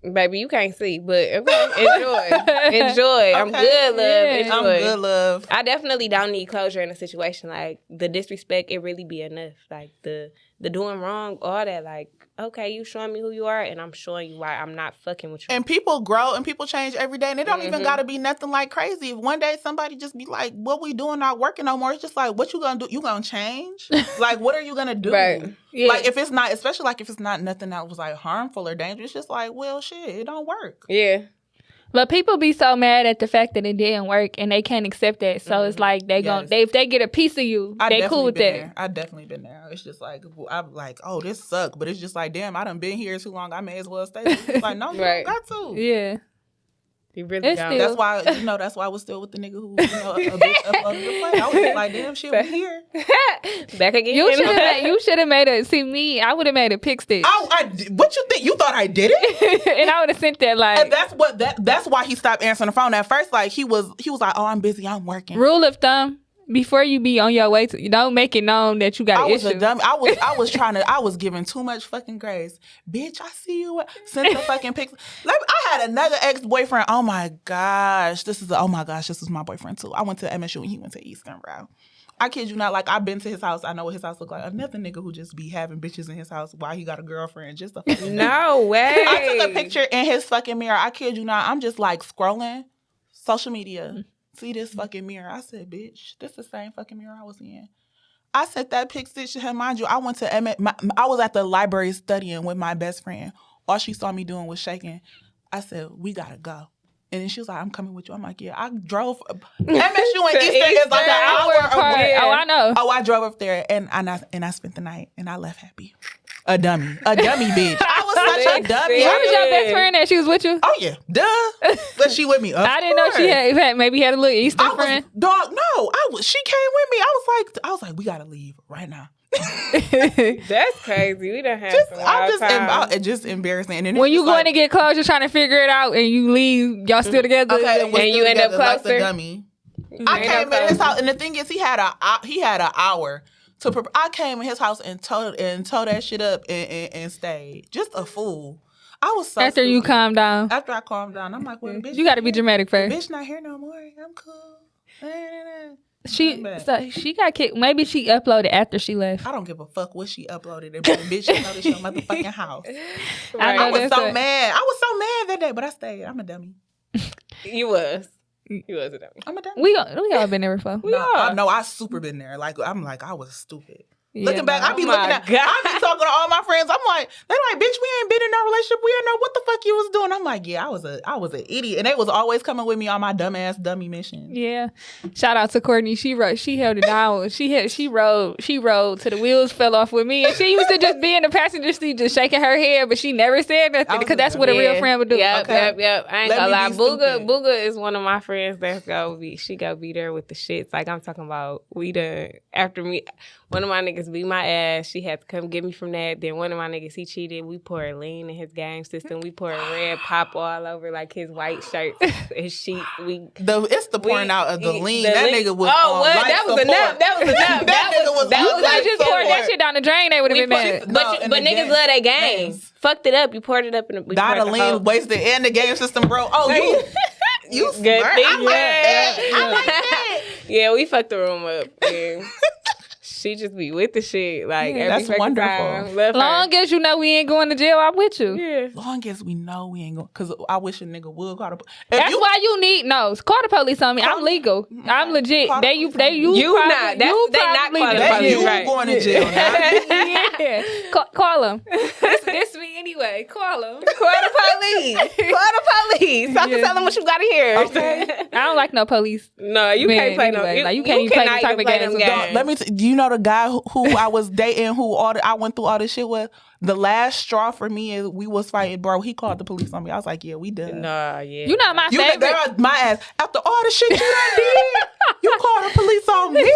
Baby, you can't see, but okay. Enjoy. I'm good, love. Yeah. Enjoy. I'm good, love. I definitely don't need closure in a situation like the disrespect. It really be enough. Like the doing wrong, all that. Like, okay, you showing me who you are, and I'm showing you why I'm not fucking with you. And people grow and people change every day, and it don't even gotta be nothing like crazy. If one day somebody just be like, "What we doing? Not working no more." It's just like, what you gonna do? You gonna change? Like, what are you gonna do? Right. Yeah. Like, if it's not, especially like if it's not nothing that was like harmful or dangerous, it's just like, well, shit, it don't work. Yeah. But people be so mad at the fact that it didn't work and they can't accept that. So it's like if they get a piece of you, they cool with that. I've definitely been there. It's just like, I'm like, oh, this sucks. But it's just like, damn, I done been here too long. I may as well stay. It's like, no, you don't got to. Yeah. You really It's don't. still- That's why I was still with the nigga who, a bitch uploaded the play. I was like, damn, shit, we here. Back again. You should have made a. See me, I would have made a pic stick. What you think? You thought I did it? And I would have sent that like. And that's why he stopped answering the phone. At first, like he was like, oh, I'm busy, I'm working. Rule of thumb: before you be on your way to, don't make it known that you got I an was issue. a dumb. I was giving too much fucking grace. Bitch, I see you. Sent the fucking pics. I had another ex-boyfriend. Oh my gosh. This is my boyfriend too. I went to MSU and he went to Eastern, bro. I kid you not. Like, I've been to his house. I know what his house look like. Another nigga who just be having bitches in his house while he got a girlfriend. Just a fucking No way. I took a picture in his fucking mirror. I kid you not. I'm just like scrolling social media. See this fucking mirror. I said, bitch, this the same fucking mirror I was in. I sent that pic to him. Mind you, I went to I was at the library studying with my best friend. All she saw me doing was shaking. I said, we gotta go. And then she was like, I'm coming with you. I'm like, yeah. I drove. MSU and Eastern is like an hour away. Oh, I know. Oh, I drove up there and I spent the night and I left happy. A dummy bitch. I was such a dummy. Where was your best friend that she was with you? Oh yeah, duh. But she with me. I didn't know she had maybe had a little Eastern friend. Dog, no. She came with me. I was like, we gotta leave right now. That's crazy. We don't have I'm just embarrassing. And then when you going to get close, you're trying to figure it out, and you leave, y'all still together, okay, and you end up closer. Like the dummy. I came in his house, and the thing is, he had an hour. I came in his house and tore that shit up and stayed. Just a fool. I was so after stupid. you calm down. After I calmed down, I'm like, well, bitch, You got to be dramatic first. Bitch, not here no more. I'm cool. She got kicked. Maybe she uploaded after she left. I don't give a fuck what she uploaded. But bitch, you know this your motherfucking house. I I was so mad. I was so mad that day, but I stayed. I'm a dummy. You was a dummy. I'm a dummy. We all been there before. I super been there. Like I was stupid. Yeah, looking back, I be God. I be talking to all my friends. I'm like, they like, bitch, we ain't been in no relationship. We ain't know what the fuck you was doing. I'm like, yeah, I was an idiot, and they was always coming with me on my dummy mission. Yeah. Shout out to Courtney. She held it down. She rode till the wheels fell off with me, and she used to just be in the passenger seat, just shaking her head, but she never said nothing because that's what a real friend would do. Yep. I ain't Let gonna me lie. be stupid. Booga is one of my friends that's she go be there with the shits. Like I'm talking about, after me. One of my niggas beat my ass. She had to come get me from that. Then one of my niggas, he cheated. We poured lean in his game system. We poured red pop all over like his white shirt, his sheets. It's the pouring out of the lean. That nigga was that was enough. That was enough. They just poured that shit down the drain. They would have been mad. But niggas love their game. Fucked it up. You poured it up in the. Died of lean, wasted, and the game system, bro. Oh, you good smart. thing. I like that. Yeah, we fucked the room up. Yeah. She just be with the shit. Like, every that's wonderful. time. Love Long as you know we ain't going to jail, I'm with you. Yeah. Long as we know we ain't going, because I wish a nigga would call the police. That's why you need call the police on me. I'm legal. I'm legit. Call They not. They not calling the police. You right. going to jail now. Yeah. Call them. This me anyway. Call them. Call the police. Call the police. So I can tell them what you got to hear. Okay. I don't like no police. No, you can't play anyway. no. Like, you can't even play the type of games. Let me. Do you know the guy who I was dating, I went through all this shit with? The last straw for me is we was fighting, bro. He called the police on me. I was like, yeah, we done. Nah, yeah. You know my favorite. My ass. After all the shit you done did, you called the police on me.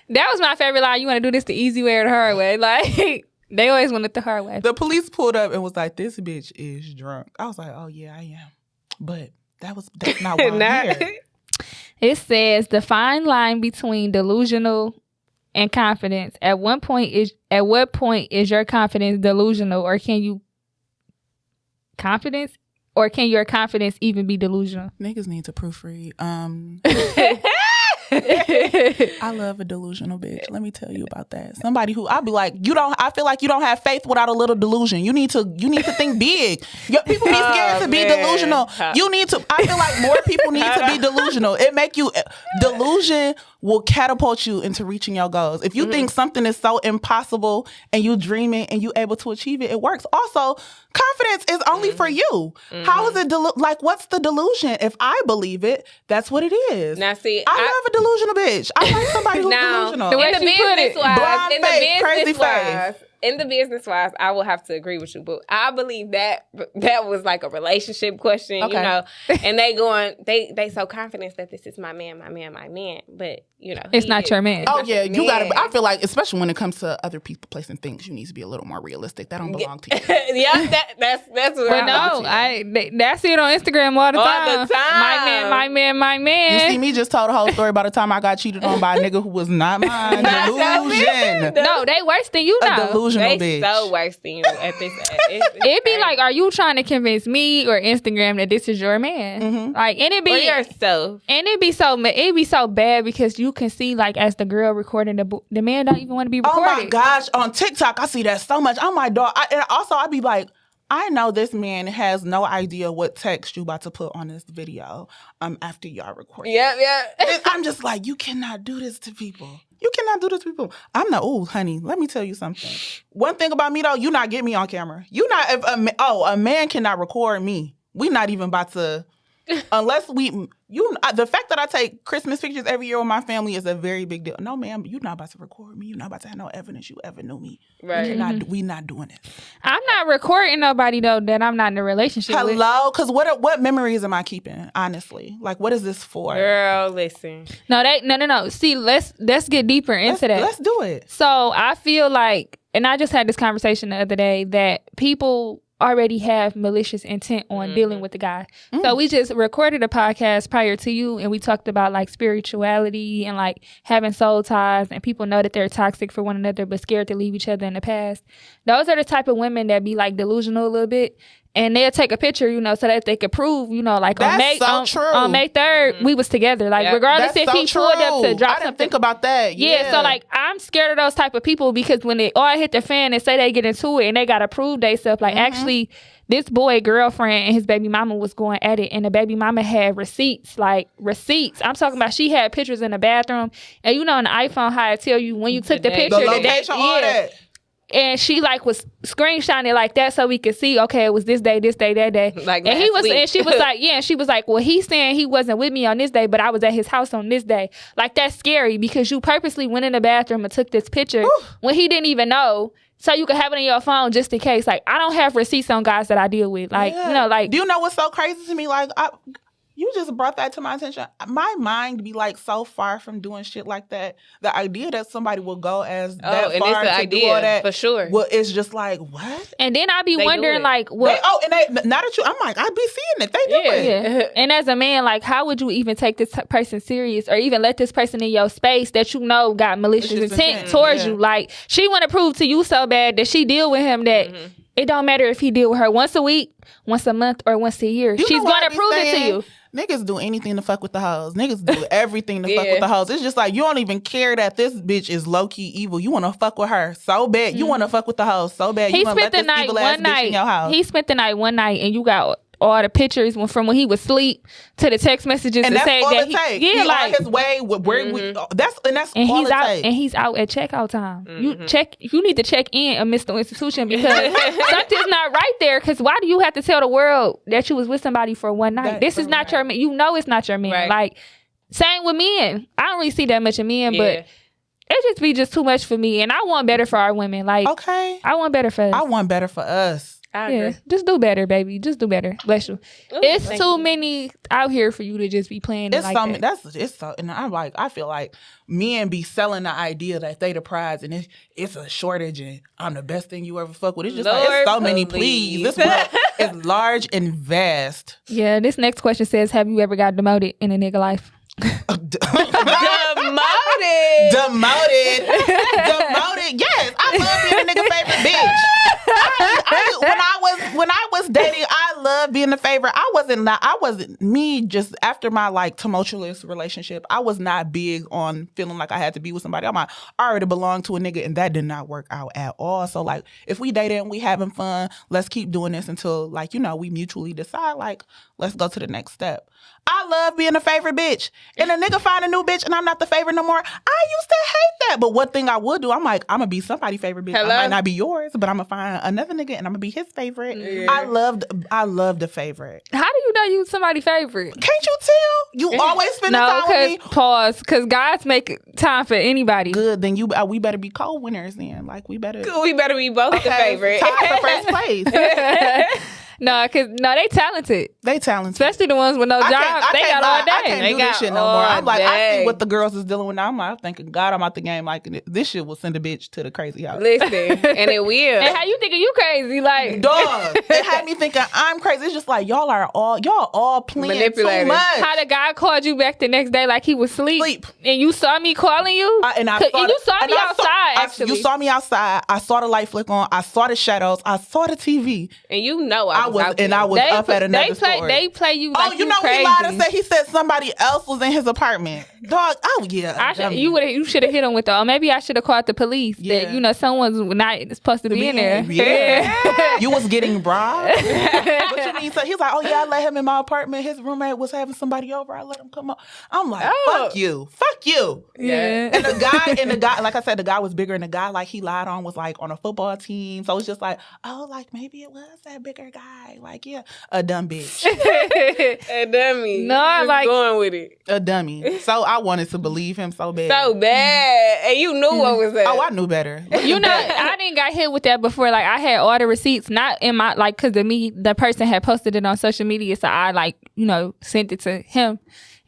That was my favorite line. You want to do this the easy way or the hard way? Like, they always want it the hard way. The police pulled up and was like, this bitch is drunk. I was like, oh yeah, I am. But that's not why I'm here. It says the fine line between delusional and confidence. At what point is your confidence delusional, or can your confidence even be delusional? Niggas need to proofread. I love a delusional bitch. Let me tell you about that. Somebody who I'll be like, I feel like you don't have faith without a little delusion. You need to think big. People be scared to be delusional. I feel like more people need to be delusional. Delusion will catapult you into reaching your goals. If you think something is so impossible and you dream it and you able to achieve it, it works. Also, confidence is only for you. How is it what's the delusion? If I believe it, that's what it is. Now see, I love a delusional bitch. I like somebody who's delusional. The way in the she put it, business wise, blind face, crazy face. in the business wise, I will have to agree with you, but I believe that was like a relationship question, you know. And they so confident that this is my man, but you know, it's not your man. Oh yeah, you gotta. I feel like, especially when it comes to other people placing things, you need to be a little more realistic. That don't belong to you. Yeah, that's what. But no, that's it on Instagram all the time. My man. You see me just told the whole story about the time I got cheated on by a nigga who was not mine. Delusion. No, they worse than you now. A delusional they bitch. So worse than you at this. It be like, are you trying to convince me or Instagram that this is your man? Mm-hmm. Like, and it be or yourself. And it be so bad because you can see, like, as the girl recording the man don't even want to be recorded. Oh my gosh, on TikTok I see that so much. I'm like, dog. And also I be like, I know this man has no idea what text you about to put on this video after y'all record. Yeah. And I'm just like, you cannot do this to people. You cannot do this to people. I'm not, honey, let me tell you something. One thing about me, though, you not get me on camera. You not, a man cannot record me. We not even about to, unless the fact that I take Christmas pictures every year with my family is a very big deal. No, ma'am, you're not about to record me. You're not about to have no evidence you ever knew me. Right. We not doing it. I'm not recording nobody, though, that I'm not in a relationship with. Hello? Because what memories am I keeping, honestly? Like, what is this for? Girl, listen. No. See, let's get deeper into that. Let's do it. So I feel like, and I just had this conversation the other day, that people already have malicious intent on dealing with the guy. So we just recorded a podcast prior to you, and we talked about like spirituality and like having soul ties, and people know that they're toxic for one another but scared to leave each other in the past. Those are the type of women that be like delusional a little bit, and they'll take a picture, you know, so that they could prove, you know, like on May 3rd we was together, like regardless if he pulled up to drop I didn't something. think about that. Yeah, so like I'm scared of those type of people because when they all hit the fan and say they get into it and they gotta prove they stuff, like actually this boy girlfriend and his baby mama was going at it, and the baby mama had receipts. I'm talking about she had pictures in the bathroom, and you know on the iPhone how it tell you when you took the picture, the location, all that. And she like was screenshotting it like that so we could see, okay, it was this day, that day. Like and she was like, yeah, and she was like, well, he's saying he wasn't with me on this day, but I was at his house on this day. Like, that's scary because you purposely went in the bathroom and took this picture when he didn't even know, so you could have it on your phone just in case. Like, I don't have receipts on guys that I deal with. Like, you know, like. Do you know what's so crazy to me? Like, you just brought that to my attention. My mind be like so far from doing shit like that. The idea that somebody will go as that and far it's the to do all that, for sure. Well, it's just like, what? And then I be wondering, like, what? Now that I'm like, I be seeing it. They do it. Yeah. And as a man, like, how would you even take this person serious or even let this person in your space that you know got malicious intent towards you? Like, she want to prove to you so bad that she deal with him that it don't matter if he deal with her once a week, once a month, or once a year. She's going to prove it to you. Niggas do anything to fuck with the hoes. Niggas do everything to fuck with the hoes. It's just like, you don't even care that this bitch is low-key evil. You want to fuck with her so bad. You want to fuck with the hoes so bad. You want to let this evil ass bitch in your house. He spent the night one night, and you got all the pictures from when he was asleep to the text messages and to that's say all that it takes. Yeah, he like on his way with where that's all he's it out, takes. and he's out at checkout time. You need to check in a Mr. Institution because something's not right there. Because why do you have to tell the world that you was with somebody for one night? This is not your man. You know it's not your man. Right. Like, same with men. I don't really see that much in men, but it just be too much for me. And I want better for our women. Like, I want better for us. I want better for us. I agree. Just do better, baby. Just do better. Bless you. It's too many out here for you to just be playing it like that. And I feel like men be selling the idea that they the prize and it's a shortage and I'm the best thing you ever fuck with. It's just like, it's so many please. This world is large and vast. Yeah, this next question says, have you ever got demoted in a nigga life? Demoted. Yes, I love being a nigga favorite bitch. When I was dating, I loved being the favorite. I wasn't me just after my like tumultuous relationship. I was not big on feeling like I had to be with somebody. I already belonged to a nigga, and that did not work out at all. So like, if we dated and we having fun, let's keep doing this until like, you know, we mutually decide like, let's go to the next step. I love being a favorite bitch. And a nigga find a new bitch and I'm not the favorite no more. I used to hate that. But one thing I would do, I'm like, I'm going to be somebody's favorite bitch. I might not be yours, but I'm going to find another nigga and I'm going to be his favorite. Yeah. I love the favorite. How do you know you somebody's favorite? Can't you tell? You always spend time with me. Because guys make time for anybody. Good, then we better be co-winners then. Like, we better be both the favorite. Tied for first place. No, they talented. They talented. Especially the ones with no job. They got all day. I can't do this shit no more. I'm like, I see what the girls is dealing with now. I'm like, I'm thinking, God, I'm out the game. Like, this shit will send a bitch to the crazy house. Listen, and it will. And how you thinking you crazy? Like, dog. It had me thinking I'm crazy. It's just like y'all all playing too much. How the guy called you back the next day like he was asleep. And you saw me calling you? You saw me outside, actually. You saw me outside. I saw the light flick on. I saw the shadows. I saw the TV. And you know I was up at another story. They play you like you know crazy. He lied and said he said somebody else was in his apartment. Dog, you should have hit him with maybe I should have called the police. Yeah. That, someone's not supposed to be in there. Yeah. You was getting bribed? What you mean? So he's like, oh yeah, I let him in my apartment. His roommate was having somebody over. I let him come up. I'm like, fuck you. Yeah. And the guy, like I said, the guy was bigger, and the guy like he lied on was like on a football team. So it's just like, oh, like maybe it was that bigger guy. Like, yeah, a dumb bitch. A dummy. No, I like going with it. A dummy. So I wanted to believe him so bad. And you knew what was that. Oh, I knew better. I didn't got hit with that before. Like, I had all the receipts, not in my, like, because the person had posted it on social media, so I, like, sent it to him.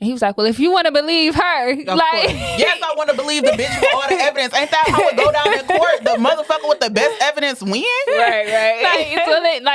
And he was like, well, if you want to believe her, yes, I want to believe the bitch with all the evidence. Ain't that how it go down in court? The motherfucker with the best evidence win? Right.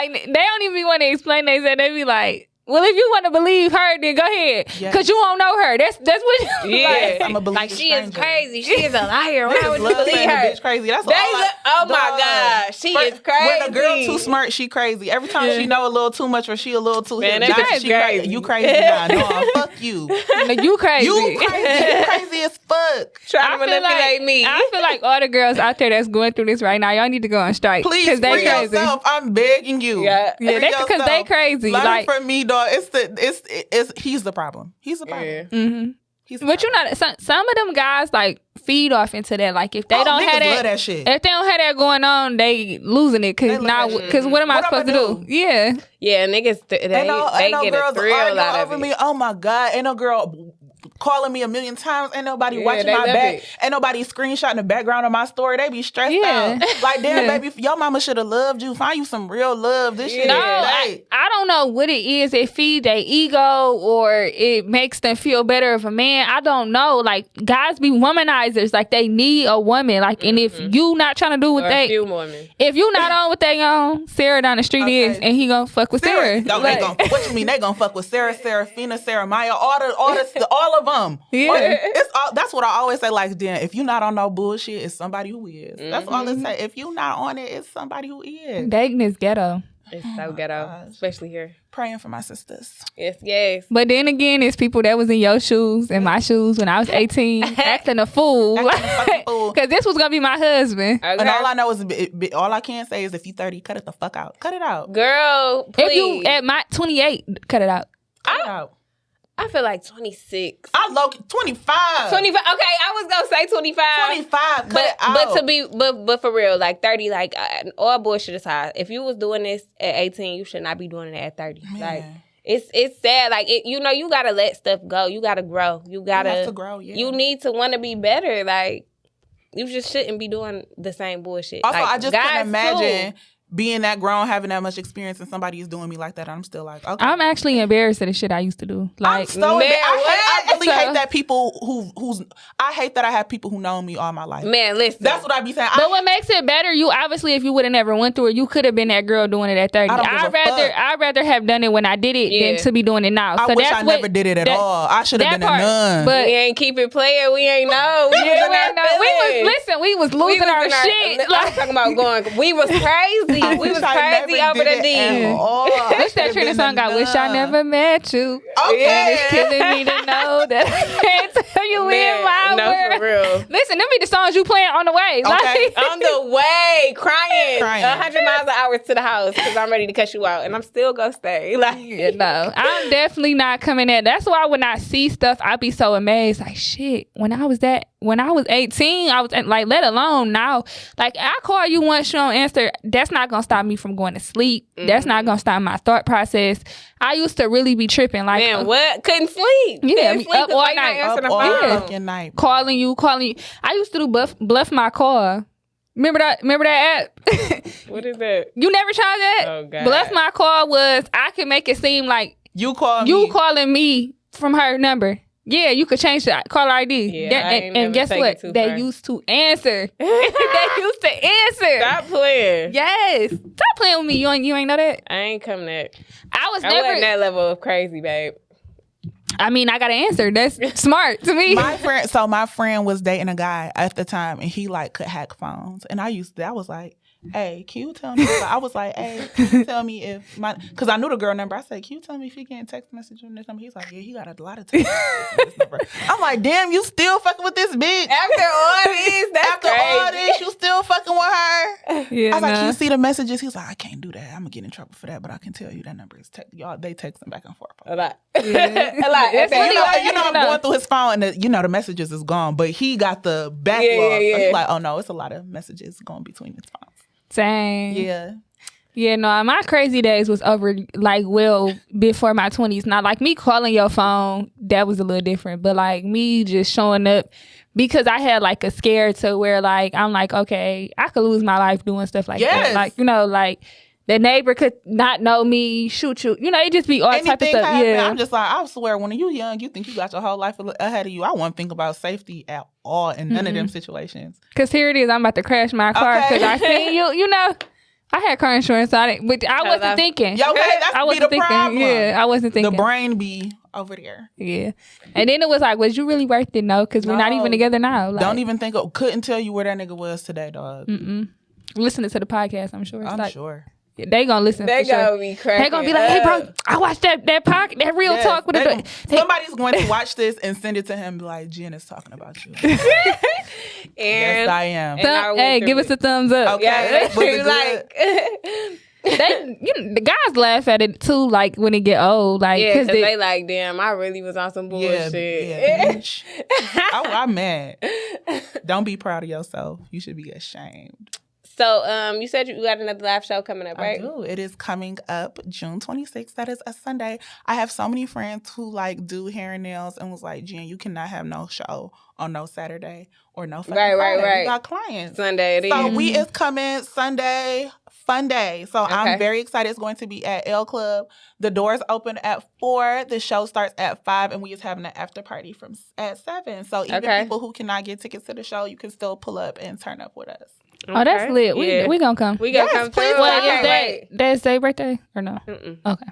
They don't even want to explain themselves. They be like, well, if you want to believe her, then go ahead. Because you won't know her. That's what you like. I'm a believer. Like, she is crazy. She is a liar. Why would you believe her? Bitch crazy. That's oh my God. She is crazy. When a girl too smart, she crazy. Every time she know a little too much or she a little too hip, crazy. You crazy now. No, fuck you. You crazy. You crazy as fuck. Trying to manipulate me. I feel like all the girls out there that's going through this right now, y'all need to go on strike. Please, they free crazy. yourself. I'm begging you. Yeah, because they crazy. Learn like from me, dog. He's the problem. He's the problem. Yeah. Mm-hmm. But you know, some of them guys like feed off into that. Like if they don't have that shit. If they don't have that going on, they losing it. Cause what am I supposed to do? Yeah, niggas they get a thrill out of it. Me. Oh my God, ain't no girl calling me a million times. Ain't nobody watching my back. Ain't nobody screenshotting the background of my story. They be stressed out. Like, damn, baby, your mama should have loved you. Find you some real love. This shit. No, I don't know what it is. It feed their ego or it makes them feel better of a man. I don't know. Like, guys be womanizers. Like, they need a woman. Like, and if you not trying to do what if you not on what they on, Sarah down the street is, and he gonna fuck with Sarah. No, what you mean? They gonna fuck with Sarah, Serafina, Sarah Maya, all of them. Yeah. That's what I always say. Like, damn, if you not on no bullshit, it's somebody who is. That's all it say. If you not on it, it's somebody who is. Dating is ghetto. It's so ghetto, especially here. Praying for my sisters. Yes. But then again, it's people that was in your shoes and my shoes when I was 18, acting a fool. Because this was gonna be my husband. Okay. And all I know is, all I can say is, if you 30, cut it the fuck out. Cut it out, girl. Please. If you at my 28, cut it out. Cut it out. I feel like 26. I low 25. 25. Okay, I was gonna say 25. 25. But for real, like 30. Like all bullshit aside, if you was doing this at 18, you should not be doing it at 30. Man. Like it's sad. Like you gotta let stuff go. You gotta grow. You have to grow. Yeah. You need to want to be better. Like you just shouldn't be doing the same bullshit. Also, like, I just can't imagine. Being that grown, having that much experience, and somebody is doing me like that, I'm still like, okay. I'm actually embarrassed of the shit I used to do. Like, I'm so I really hate that people I hate that I have people who know me all my life. Man, listen. That's what I be saying. But what makes it better, you obviously, if you would have never went through it, you could have been that girl doing it at 30. I'd rather have done it when I did it than to be doing it now. I wish I never did it at all. I should have been a nun. But we ain't keep it playing. We ain't know. We was losing our shit. I'm talking about going. We was crazy. We was crazy over the D. What's that Trina song? I wish I never met you. Okay. And it's killing me to know that I can't You in my no, world. for real. Listen, them be the songs you playing on the way. Okay. On the way, crying Crying. 100 miles an hour to the house because I'm ready to cut you out, and I'm still gonna stay. Like, Yeah, no, I'm definitely not coming in. That's why when I see stuff, I be so amazed. Like, shit, when I was 18, I was like, let alone now. Like, I call you once, you don't answer. That's not gonna stop me from going to sleep. That's not gonna stop my thought process. I used to really be tripping. Like, man, what? Couldn't sleep. Yeah, Couldn't sleep up 'cause all why you not night. answering the all phone? fucking night. calling you. I used to do bluff my call. Remember that app? What is that? You never tried that? Oh, God. Bluff my call was I could make it seem like You call me. you calling me from her number. Yeah, you could change the caller ID. Yeah, I ain't and never guess taken what? too They far. used to answer. They used to answer. Stop playing. Yes. Stop playing with me. You ain't know that? I ain't coming that. I was I wasn't never. that level of crazy, babe. I mean, I got to answer. That's smart to me. My friend was dating a guy at the time, and he like could hack phones. And I was like, hey, can you tell me? I was like, hey, can you tell me if because I knew the girl number. I said, can you tell me if he getting text message on this number? He's like, yeah, he got a lot of text messages on this number. I'm like, damn, you still fucking with this bitch? After all this, You still fucking with her? Yeah, I was like, nah. can you see the messages? He's like, I can't do that. I'm gonna get in trouble for that. But I can tell you that number is y'all. They texting back and forth. a lot. Yeah. A lot. That's Okay, what You know, I'm going through his phone, and the messages is gone, but he got the backlog. Yeah. So he's like, oh no, it's a lot of messages going between his phones. Dang. Yeah. Yeah, no, my crazy days was over, like, well, before my 20s. Not like me calling your phone, that was a little different. But, like, me just showing up because I had, like, a scare to where, like, I'm like, okay, I could lose my life doing stuff like Yes. that. Like, you know, like, the neighbor could not know me, shoot you. You know, it just be all type of Anything stuff. happen, Yeah. I'm just like, I swear, when you young, you think you got your whole life ahead of you. I won't think about safety at all in none of them situations. Because here it is, I'm about to crash my car Okay. because I seen you know. I had car insurance on it, but I wasn't thinking. Yeah, okay, that's I be wasn't the thinking. problem. Yeah, I wasn't thinking. The brain be over there. Yeah. And then it was like, was you really worth it? No, because we're not No. even together now. Like, Don't even think. Couldn't tell you where that nigga was today, dog. listening to the podcast, I'm sure. It's I'm like, sure. They gonna listen. They for sure. gonna be cracking. They gonna be like, hey, bro, I watched that real Yes, talk with somebody's going to watch this and send it to him. Be like, Jenn is talking about you. And Yes, I am. And I went Hey, through give us a thumbs up. Okay. yeah, Was it like The guys laugh at it too, like when it get old, like yeah, because they, they like, damn, I really was on some bullshit. Yeah, bitch. I'm mad. Don't be proud of yourself. You should be ashamed. So, you said you got another live show coming up, right? I do. It is coming up June 26th. That is a Sunday. I have so many friends who like do hair and nails and was like, Jenn, you cannot have no show on no Saturday or no fucking Friday. We got clients. Sunday it is. So we is coming Sunday, fun day. So Okay. I'm very excited. It's going to be at L Club. The doors open at 4. The show starts at 5, and we is having an after party at 7. So even people who cannot get tickets to the show, you can still pull up and turn up with us. oh, that's lit. We gonna come. We gonna Yes, come please through. come. I can't wait. That's their birthday or no? Mm-mm. Okay.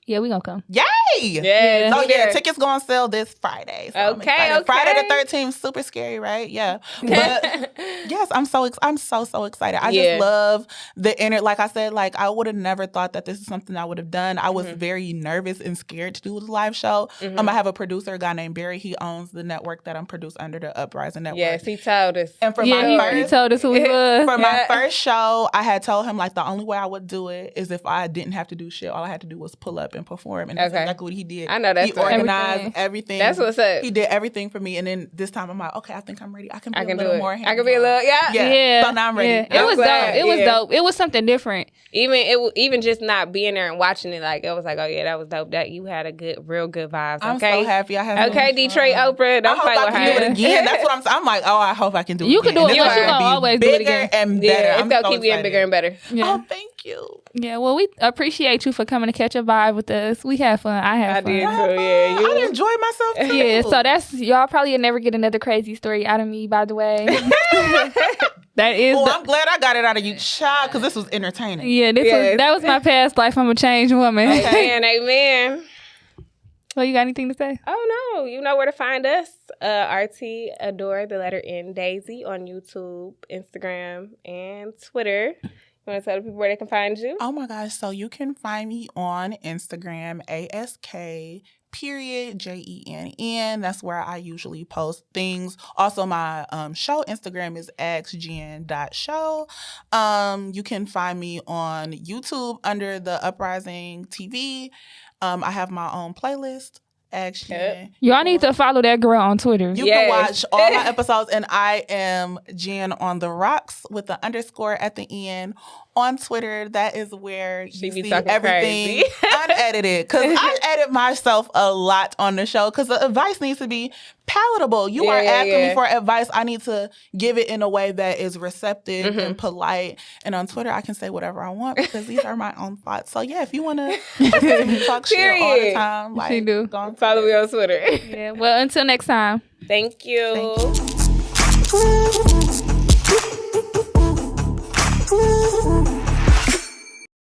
Yeah, we gonna come. Yay! Yeah. So be there. tickets going on sale this Friday. So I'm Okay, excited. okay. Friday the 13th, super scary, right? Yeah. But yes, I'm so excited. I just love the like I said, like I would have never thought that this is something I would have done. I was very nervous and scared to do the live show. I have a producer, a guy named Barry. He owns the network that I'm produced under, the Uprising Network. Yes, he told us. And for Yeah, my he first told us who he was. for my first show, I had told him like the only way I would do it is if I didn't have to do shit. All I had to do was pull up and perform, and that's exactly what he did. I know that's he right. organized everything. That's what's up. He did everything for me, and then this time I'm like, okay, I think I'm ready. I can be a do little it. more. I can be a little, yeah. So now I'm ready. Yeah. It was glad. dope. It was dope. It was something different. Even just not being there and watching it, like it was like, oh yeah, that was dope. That you had real good vibes. I'm Okay, so happy. I have okay, Detroit Oprah. Don't I play hope with I can do it her again. That's what I'm like. Oh, I hope I can do it. You again. can do it And once. it's You gonna be always do it bigger again. and better. Yeah, it's I'm gonna so keep getting excited. bigger and better. Yeah. Oh, thank you. Yeah, well, we appreciate you for coming to catch a vibe with us. We had fun. I had fun. did too. Yeah, I enjoyed myself too. Yeah, so that's y'all probably never get another crazy story out of me, by the way. That is Oh, I'm glad I got it out of you, child, because this was entertaining. yeah, that was my past life. I'm a changed woman. Amen, amen. Well, you got anything to say? Oh no, you know where to find us. RT Adore the letter N Daisy on YouTube, Instagram, and Twitter. You want to tell the people where they can find you? Oh my gosh. So you can find me on Instagram, period, JENN. That's where I usually post things. Also, my show Instagram is askjen.show. You can find me on YouTube under the Uprising TV. I have my own playlist. Action. Y'all need to follow that girl on Twitter. You can watch all my episodes, and I am Jenn on the rocks with the underscore at the end on Twitter. That is where you see everything unedited. Because I edit myself a lot on the show because the advice needs to be palatable. You are asking me for advice. I need to give it in a way that is receptive and polite. And on Twitter, I can say whatever I want because these are my own thoughts. So yeah, if you want to talk shit all the time, like, go on follow me on Twitter. Yeah. Well, until next time. Thank you. Thank you.